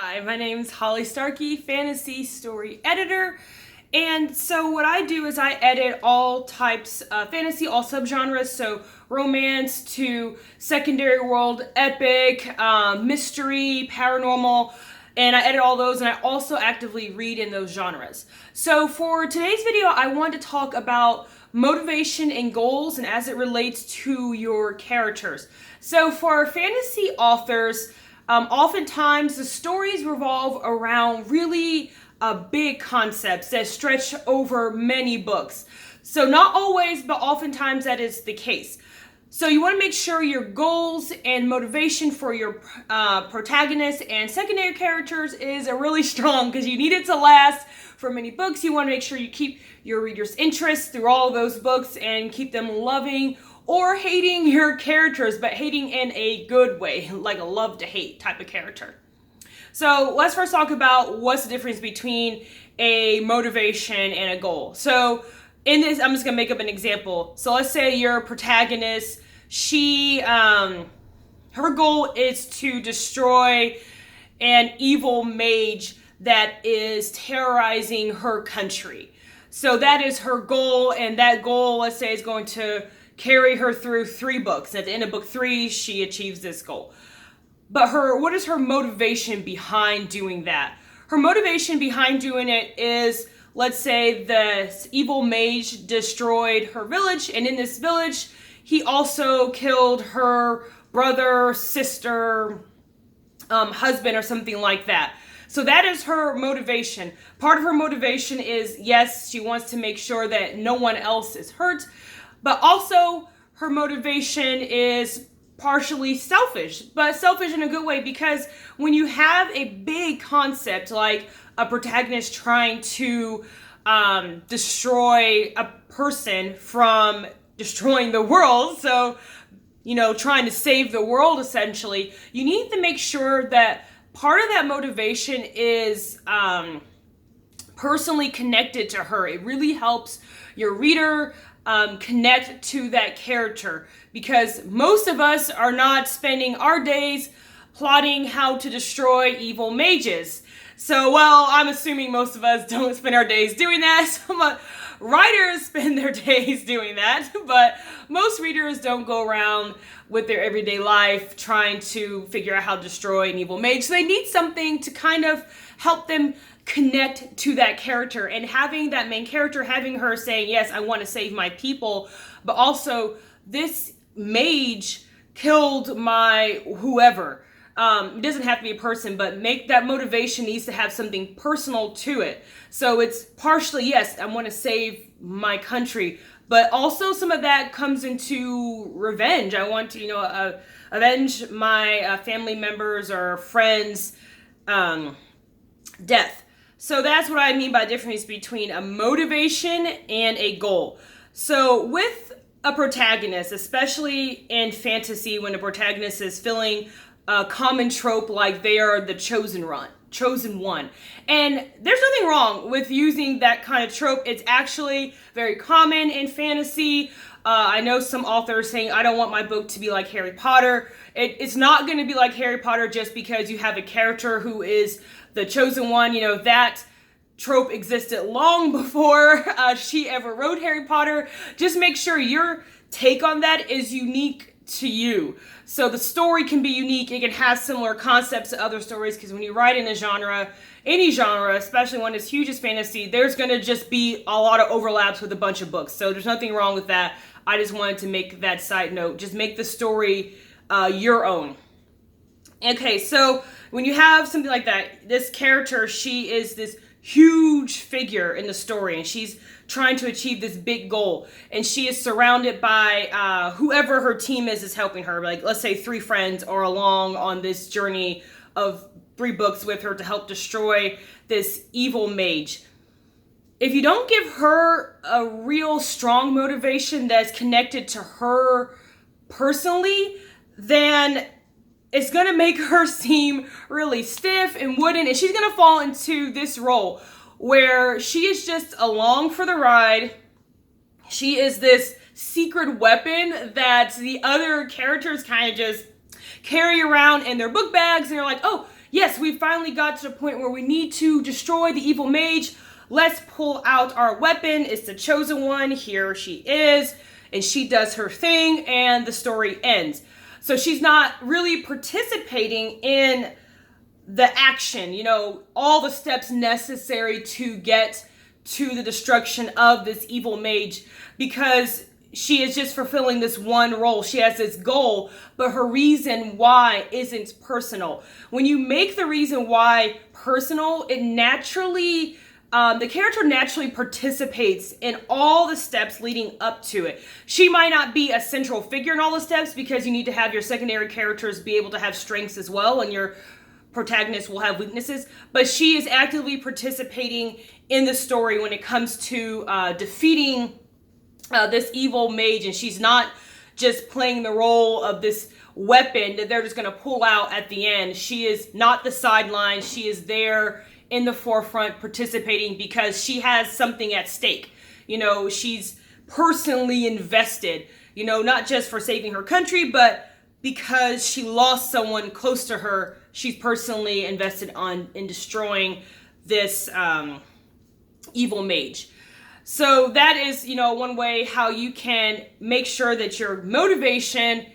Hi, my name's Holly Starkey, fantasy story editor. And so what I do is I edit all types of fantasy, all subgenres, so romance to secondary world, epic, mystery, paranormal, and I edit all those, and I also actively read in those genres. So for today's video, I want to talk about motivation and goals and as it relates to your characters. So for fantasy authors, oftentimes the stories revolve around really big concepts that stretch over many books. So not always, but oftentimes that is the case. So you want to make sure your goals and motivation for your protagonists and secondary characters is really strong because you need it to last for many books. You want to make sure you keep your readers' interest through all of those books and keep them loving or hating your characters, but hating in a good way, like a love to hate type of character. So let's first talk about what's the difference between a motivation and a goal. So in this, I'm just gonna make up an example. So let's say your protagonist, her goal is to destroy an evil mage that is terrorizing her country. So that is her goal, and that goal, let's say, is going to carry her through 3 books. At the end of book 3, she achieves this goal. But what is her motivation behind doing that? Her motivation behind doing it is, let's say the evil mage destroyed her village, and in this village, he also killed her brother, sister, husband, or something like that. So that is her motivation. Part of her motivation is, yes, she wants to make sure that no one else is hurt, but also her motivation is partially selfish, but selfish in a good way, because when you have a big concept like a protagonist trying to destroy a person from destroying the world, so, trying to save the world essentially, you need to make sure that part of that motivation is personally connected to her. It really helps your reader connect to that character, because most of us are not spending our days plotting how to destroy evil mages. So, well, I'm assuming most of us don't spend our days doing that. Some writers spend their days doing that, but most readers don't go around with their everyday life trying to figure out how to destroy an evil mage. So they need something to kind of help them connect to that character, and having that main character, having her saying, yes, I want to save my people, but also this mage killed my whoever. It doesn't have to be a person, but make that motivation needs to have something personal to it. So it's partially, yes, I want to save my country, but also some of that comes into revenge. I want to, avenge my family members or friends' death. So that's what I mean by difference between a motivation and a goal. So with a protagonist, especially in fantasy, when a protagonist is filling a common trope like they are the chosen one. And there's nothing wrong with using that kind of trope. It's actually very common in fantasy. I know some authors saying, I don't want my book to be like Harry Potter. It's not going to be like Harry Potter just because you have a character who is the chosen one. That trope existed long before she ever wrote Harry Potter. Just make sure your take on that is unique to you. So the story can be unique. It can have similar concepts to other stories, because when you write in a genre, any genre, especially one as huge as fantasy, there's going to just be a lot of overlaps with a bunch of books. So there's nothing wrong with that. I just wanted to make that side note. Just make the story your own. Okay, so when you have something like that, this character, she is this huge figure in the story, and she's trying to achieve this big goal, and she is surrounded by whoever her team is helping her. Like, let's say 3 friends are along on this journey of 3 books with her to help destroy this evil mage. If you don't give her a real strong motivation that's connected to her personally, then it's going to make her seem really stiff and wooden, and she's going to fall into this role where she is just along for the ride. She is this secret weapon that the other characters kind of just carry around in their book bags, and they're like, oh, yes, we finally got to the point where we need to destroy the evil mage. Let's pull out our weapon. It's the chosen one. Here she is. And she does her thing and the story ends. So she's not really participating in the action, all the steps necessary to get to the destruction of this evil mage, because she is just fulfilling this one role. She has this goal, but her reason why isn't personal. When you make the reason why personal, it naturally, the character naturally participates in all the steps leading up to it. She might not be a central figure in all the steps, because you need to have your secondary characters be able to have strengths as well, and your protagonist will have weaknesses, but she is actively participating in the story when it comes to defeating this evil mage, and she's not just playing the role of this weapon that they're just going to pull out at the end. She is not the sideline. She is there in the forefront participating because she has something at stake. She's personally invested, not just for saving her country, but because she lost someone close to her. She's personally invested in destroying this evil mage. So that is, one way how you can make sure that your motivation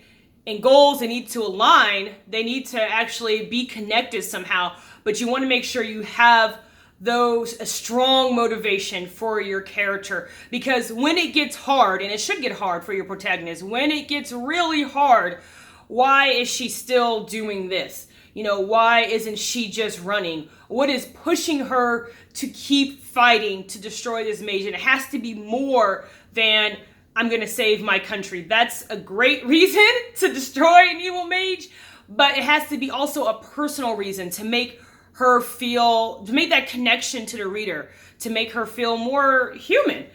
and goals, they need to align. They need to actually be connected somehow. But you want to make sure you have a strong motivation for your character. Because when it gets hard, and it should get hard for your protagonist, when it gets really hard, why is she still doing this? Why isn't she just running? What is pushing her to keep fighting to destroy this mage? And it has to be more than, I'm going to save my country. That's a great reason to destroy an evil mage, but it has to be also a personal reason to make her feel, to make that connection to the reader, to make her feel more human.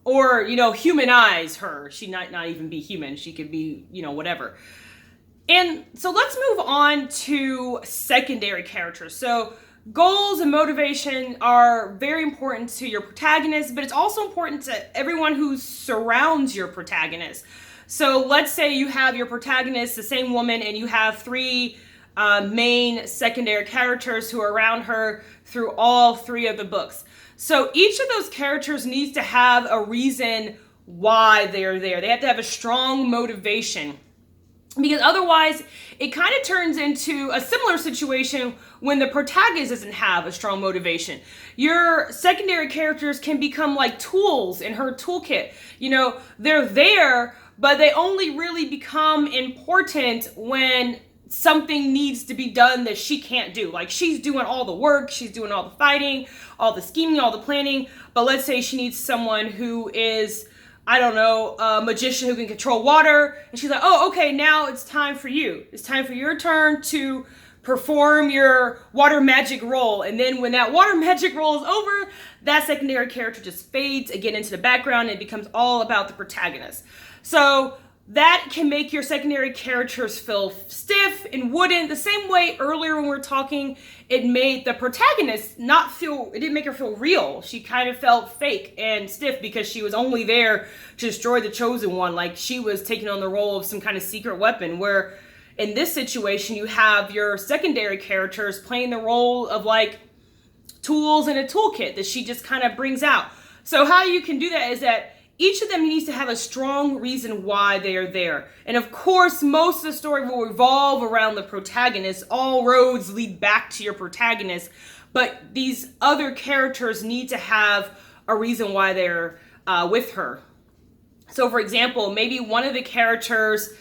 Or, humanize her. She might not even be human. She could be, whatever. And so let's move on to secondary characters. So goals and motivation are very important to your protagonist, but it's also important to everyone who surrounds your protagonist. So let's say you have your protagonist, the same woman, and you have three main secondary characters who are around her through all three of the books. So each of those characters needs to have a reason why they're there. They have to have a strong motivation, because otherwise it kind of turns into a similar situation when the protagonist doesn't have a strong motivation. Your secondary characters can become like tools in her toolkit. They're there, but they only really become important when something needs to be done that she can't do. Like, she's doing all the work, she's doing all the fighting, all the scheming, all the planning, but let's say she needs someone who is, I don't know, a magician who can control water, and she's like, oh, okay, now it's time for you. It's time for your turn to perform your water magic role. And then when that water magic role is over, that secondary character just fades again into the background, and it becomes all about the protagonist. So that can make your secondary characters feel stiff and wooden. The same way earlier when we were talking, it made the protagonist it didn't make her feel real. She kind of felt fake and stiff because she was only there to destroy the chosen one. Like, she was taking on the role of some kind of secret weapon, where in this situation, you have your secondary characters playing the role of like tools in a toolkit that she just kind of brings out. So how you can do that is that each of them needs to have a strong reason why they are there. And of course, most of the story will revolve around the protagonist. All roads lead back to your protagonist. But these other characters need to have a reason why they're with her. So for example, maybe one of the characters,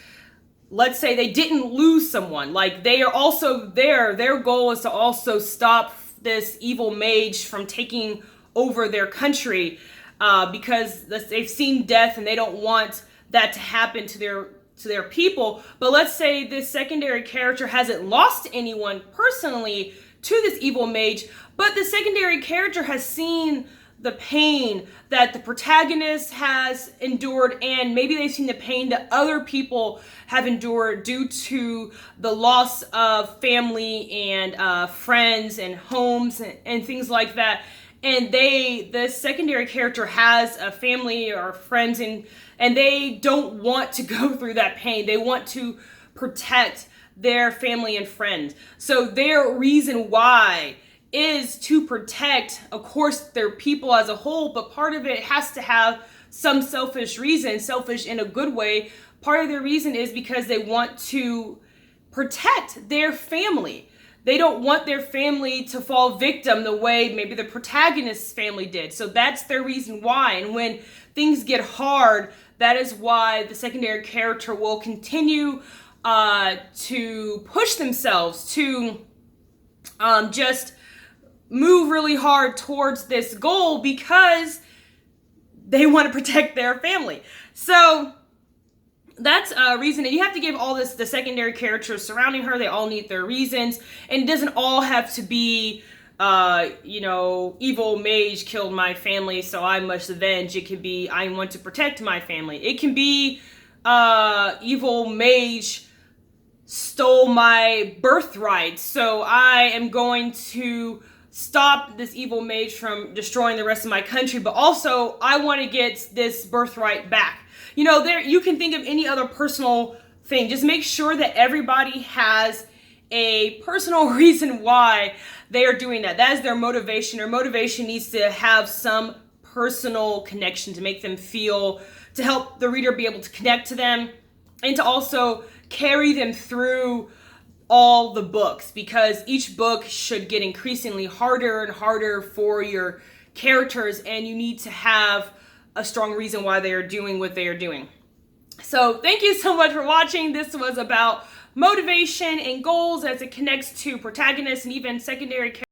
let's say they didn't lose someone. Like, they are also there. Their goal is to also stop this evil mage from taking over their country. Because they've seen death and they don't want that to happen to their people. But let's say this secondary character hasn't lost anyone personally to this evil mage, but the secondary character has seen the pain that the protagonist has endured, and maybe they've seen the pain that other people have endured due to the loss of family and friends and homes and things like that. And the secondary character has a family or friends, and they don't want to go through that pain. They want to protect their family and friends. So their reason why is to protect, of course, their people as a whole, but part of it has to have some selfish reason, selfish in a good way. Part of their reason is because they want to protect their family. They don't want their family to fall victim the way maybe the protagonist's family did. So that's their reason why. And when things get hard, that is why the secondary character will continue to push themselves to just move really hard towards this goal because they want to protect their family. So that's a reason. And you have to give all this, the secondary characters surrounding her, they all need their reasons. And it doesn't all have to be, evil mage killed my family, so I must avenge. It can be, I want to protect my family. It can be, evil mage stole my birthright, so I am going to stop this evil mage from destroying the rest of my country, but also I want to get this birthright back. There you can think of any other personal thing. Just make sure that everybody has a personal reason why they are doing that. That is their motivation. Their motivation needs to have some personal connection to make them feel, to help the reader be able to connect to them, and to also carry them through all the books, because each book should get increasingly harder and harder for your characters, and you need to have a strong reason why they are doing what they are doing. So thank you so much for watching. This was about motivation and goals as it connects to protagonists and even secondary characters.